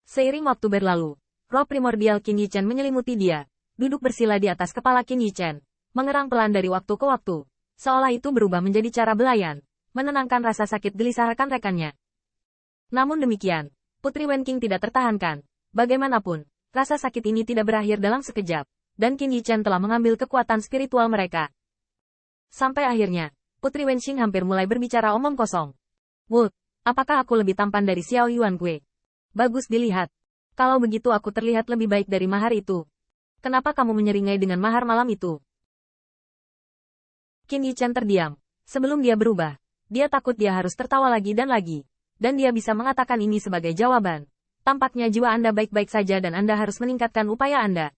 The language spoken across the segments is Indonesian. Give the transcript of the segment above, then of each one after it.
Seiring waktu berlalu, roh primordial Qin Yichen menyelimuti dia, duduk bersila di atas kepala Qin Yichen, mengerang pelan dari waktu ke waktu, seolah itu berubah menjadi cara belayan, menenangkan rasa sakit gelisah rekan-rekannya. Namun demikian, Putri Wenqing tidak tertahankan. Bagaimanapun, rasa sakit ini tidak berakhir dalam sekejap, dan Qin Yichen telah mengambil kekuatan spiritual mereka. Sampai akhirnya, Putri Wenqing hampir mulai berbicara omong kosong. Wood, apakah aku lebih tampan dari Xiao Yuan Kue? Bagus dilihat. Kalau begitu aku terlihat lebih baik dari mahar itu. Kenapa kamu menyeringai dengan mahar malam itu? Qin Yichen terdiam. Sebelum dia berubah, dia takut dia harus tertawa lagi dan lagi. Dan dia bisa mengatakan ini sebagai jawaban. Tampaknya jiwa Anda baik-baik saja dan Anda harus meningkatkan upaya Anda.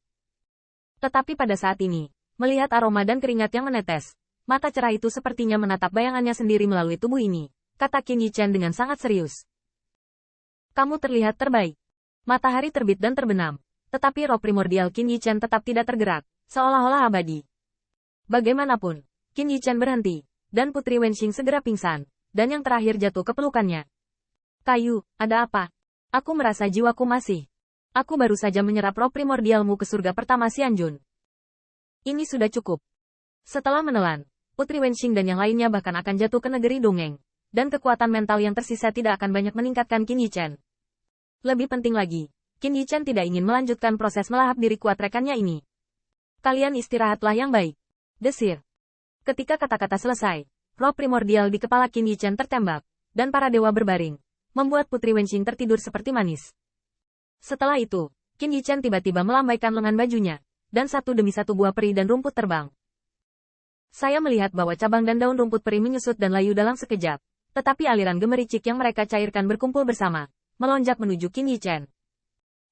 Tetapi pada saat ini, melihat aroma dan keringat yang menetes, mata cerah itu sepertinya menatap bayangannya sendiri melalui tubuh ini, kata Qin Yichen dengan sangat serius. Kamu terlihat terbaik. Matahari terbit dan terbenam, tetapi roh primordial Qin Yichen tetap tidak tergerak, seolah-olah abadi. Bagaimanapun, Qin Yichen berhenti, dan Putri Wenqing segera pingsan, dan yang terakhir jatuh ke pelukannya. Kayu, ada apa? Aku merasa jiwaku masih. Aku baru saja menyerap roh primordialmu ke surga pertama Xianjun. Ini sudah cukup. Setelah menelan, Putri Wenqing dan yang lainnya bahkan akan jatuh ke negeri dongeng, dan kekuatan mental yang tersisa tidak akan banyak meningkatkan Qin Yichen. Lebih penting lagi, Qin Yichen tidak ingin melanjutkan proses melahap diri kuat rekannya ini. Kalian istirahatlah yang baik. Desir. Ketika kata-kata selesai, roh primordial di kepala Qin Yichen tertembak, dan para dewa berbaring, membuat Putri Wenqing tertidur seperti manis. Setelah itu, Qin Yichen tiba-tiba melambaikan lengan bajunya, dan satu demi satu buah peri dan rumput terbang. Saya melihat bahwa cabang dan daun rumput peri menyusut dan layu dalam sekejap, tetapi aliran gemericik yang mereka cairkan berkumpul bersama, melonjak menuju Qin Yichen.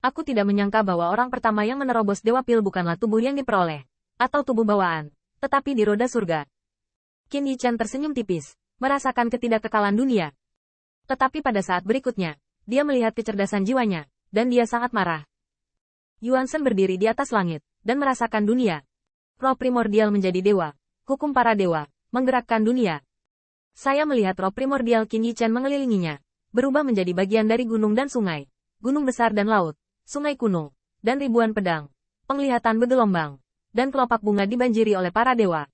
Aku tidak menyangka bahwa orang pertama yang menerobos Dewa Pil bukanlah tubuh yang diperoleh, atau tubuh bawaan, tetapi di roda surga. Qin Yichen tersenyum tipis, merasakan ketidakkekalan dunia. Tetapi pada saat berikutnya, dia melihat kecerdasan jiwanya, dan dia sangat marah. Yuan Shen berdiri di atas langit, dan merasakan dunia. Roh primordial menjadi dewa, hukum para dewa, menggerakkan dunia. Saya melihat roh primordial Qin Yichen mengelilinginya, berubah menjadi bagian dari gunung dan sungai, gunung besar dan laut, sungai kuno, dan ribuan pedang, penglihatan bergelombang, dan kelopak bunga dibanjiri oleh para dewa.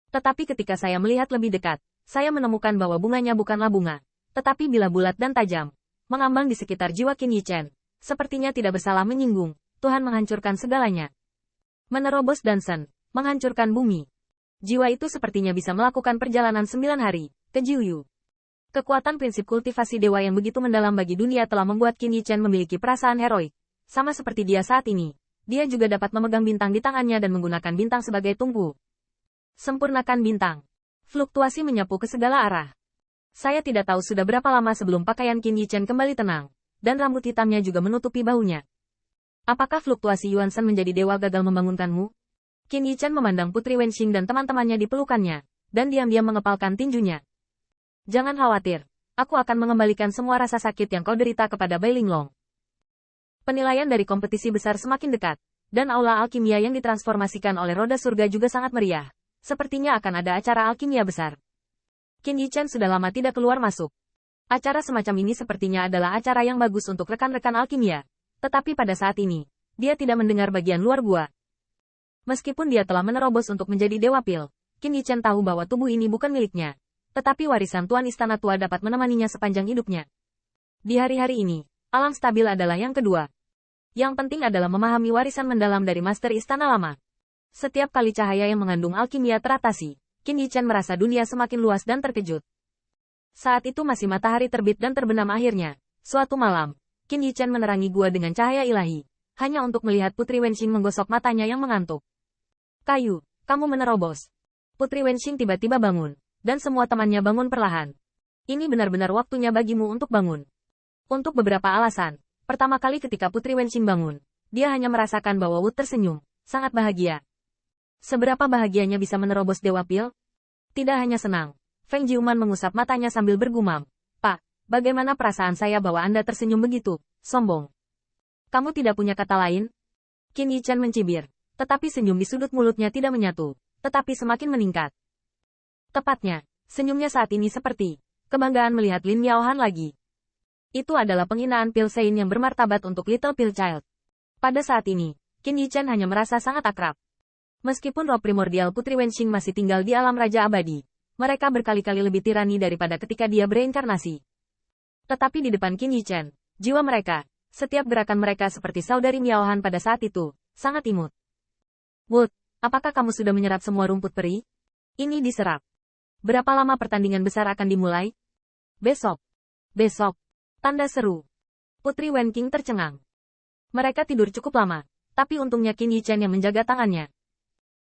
Tetapi ketika saya melihat lebih dekat, saya menemukan bahwa bunganya bukanlah bunga, tetapi bilah bulat dan tajam, mengambang di sekitar jiwa Qin Yichen, sepertinya tidak bersalah menyinggung, Tuhan menghancurkan segalanya. Menerobos Dansen, menghancurkan bumi. Jiwa itu sepertinya bisa melakukan perjalanan 9 hari, ke Jiuyu. Kekuatan prinsip kultivasi dewa yang begitu mendalam bagi dunia telah membuat Qin Yichen memiliki perasaan heroik. Sama seperti dia saat ini, dia juga dapat memegang bintang di tangannya dan menggunakan bintang sebagai tungku. Sempurnakan bintang. Fluktuasi menyapu ke segala arah. Saya tidak tahu sudah berapa lama sebelum pakaian Qin Yichen kembali tenang, dan rambut hitamnya juga menutupi bahunya. Apakah fluktuasi Yuan Shen menjadi dewa gagal membangunkanmu? Qin Yichen memandang Putri Wenqing dan teman-temannya di pelukannya, dan diam-diam mengepalkan tinjunya. Jangan khawatir, aku akan mengembalikan semua rasa sakit yang kau derita kepada Bai Linglong. Penilaian dari kompetisi besar semakin dekat, dan aula alkimia yang ditransformasikan oleh roda surga juga sangat meriah. Sepertinya akan ada acara alkimia besar. Qin Yichen sudah lama tidak keluar masuk. Acara semacam ini sepertinya adalah acara yang bagus untuk rekan-rekan alkimia. Tetapi pada saat ini, dia tidak mendengar bagian luar gua. Meskipun dia telah menerobos untuk menjadi Dewa Pil, Qin Yichen tahu bahwa tubuh ini bukan miliknya. Tetapi warisan Tuan Istana Tua dapat menemaninya sepanjang hidupnya. Di hari-hari ini, alam stabil adalah yang kedua. Yang penting adalah memahami warisan mendalam dari Master Istana Lama. Setiap kali cahaya yang mengandung alkimia teratasi, Qin Yichen merasa dunia semakin luas dan terkejut. Saat itu masih matahari terbit dan terbenam akhirnya. Suatu malam, Qin Yichen menerangi gua dengan cahaya ilahi, hanya untuk melihat Putri Wenqing menggosok matanya yang mengantuk. Kayu, kamu menerobos. Putri Wenqing tiba-tiba bangun, dan semua temannya bangun perlahan. Ini benar-benar waktunya bagimu untuk bangun. Untuk beberapa alasan, pertama kali ketika Putri Wenqing bangun, dia hanya merasakan bahwa Wood tersenyum, sangat bahagia. Seberapa bahagianya bisa menerobos Dewa Pil? Tidak hanya senang, Feng Jiuman mengusap matanya sambil bergumam. Pak, bagaimana perasaan saya bahwa Anda tersenyum begitu, sombong? Kamu tidak punya kata lain? Qin Yichen mencibir, tetapi senyum di sudut mulutnya tidak menyatu, tetapi semakin meningkat. Tepatnya, senyumnya saat ini seperti kebanggaan melihat Lin Yaohan lagi. Itu adalah penghinaan Pil Sein yang bermartabat untuk Little Pil Child. Pada saat ini, Qin Yichen hanya merasa sangat akrab. Meskipun roh primordial Putri Wenxing masih tinggal di alam Raja Abadi, mereka berkali-kali lebih tirani daripada ketika dia bereinkarnasi. Tetapi di depan Qin Yichen, jiwa mereka, setiap gerakan mereka seperti saudari Miaohan pada saat itu, sangat imut. Wood, apakah kamu sudah menyerap semua rumput peri? Ini diserap. Berapa lama pertandingan besar akan dimulai? Besok. Besok. Tanda seru. Putri Wenqing tercengang. Mereka tidur cukup lama, tapi untungnya Qin Yichen yang menjaga tangannya.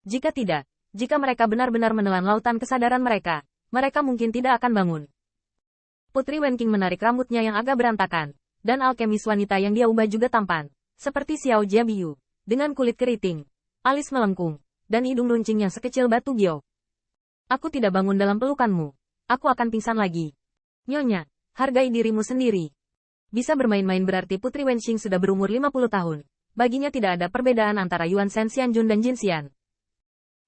Jika tidak, jika mereka benar-benar menelan lautan kesadaran mereka, mereka mungkin tidak akan bangun. Putri Wenqing menarik rambutnya yang agak berantakan, dan alkemis wanita yang dia ubah juga tampan, seperti Xiao Jiabiyu, dengan kulit keriting, alis melengkung, dan hidung runcing yang sekecil batu gio. Aku tidak bangun dalam pelukanmu. Aku akan pingsan lagi. Nyonya, hargai dirimu sendiri. Bisa bermain-main berarti Putri Wenxing sudah berumur 50 tahun. Baginya tidak ada perbedaan antara Yuan Shen Xianjun dan Jin Xian.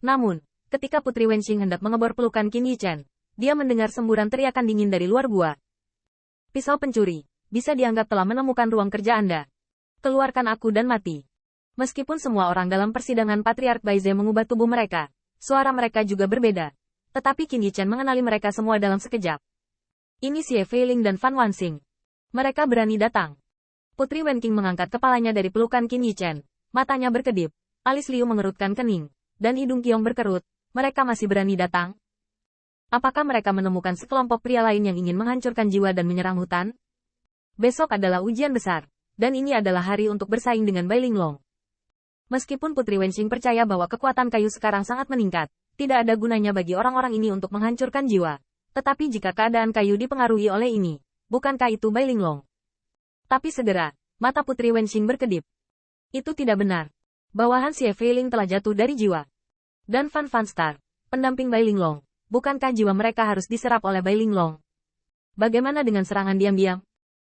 Namun, ketika Putri Wenxing hendak mengebor pelukan Qin Yichen, dia mendengar semburan teriakan dingin dari luar gua. Pisau pencuri, bisa dianggap telah menemukan ruang kerja Anda. Keluarkan aku dan mati. Meskipun semua orang dalam persidangan Patriark Baize mengubah tubuh mereka, suara mereka juga berbeda. Tetapi Qin Yichen mengenali mereka semua dalam sekejap. Ini Xie Feiling dan Fan Wanxing. Mereka berani datang. Putri Wenqing mengangkat kepalanya dari pelukan Qin Yichen. Matanya berkedip, alis Liu mengerutkan kening, dan hidung Qiong berkerut. Mereka masih berani datang? Apakah mereka menemukan sekelompok pria lain yang ingin menghancurkan jiwa dan menyerang hutan? Besok adalah ujian besar, dan ini adalah hari untuk bersaing dengan Bai Linglong. Meskipun Putri Wenxing percaya bahwa kekuatan kayu sekarang sangat meningkat, tidak ada gunanya bagi orang-orang ini untuk menghancurkan jiwa. Tetapi jika keadaan kayu dipengaruhi oleh ini, bukankah itu Bai Linglong? Tapi segera, mata Putri Wenxing berkedip. Itu tidak benar. Bawahan Xie Feiling telah jatuh dari jiwa. Dan Fan Fanstar, pendamping Bai Linglong, bukankah jiwa mereka harus diserap oleh Bai Linglong? Bagaimana dengan serangan diam-diam?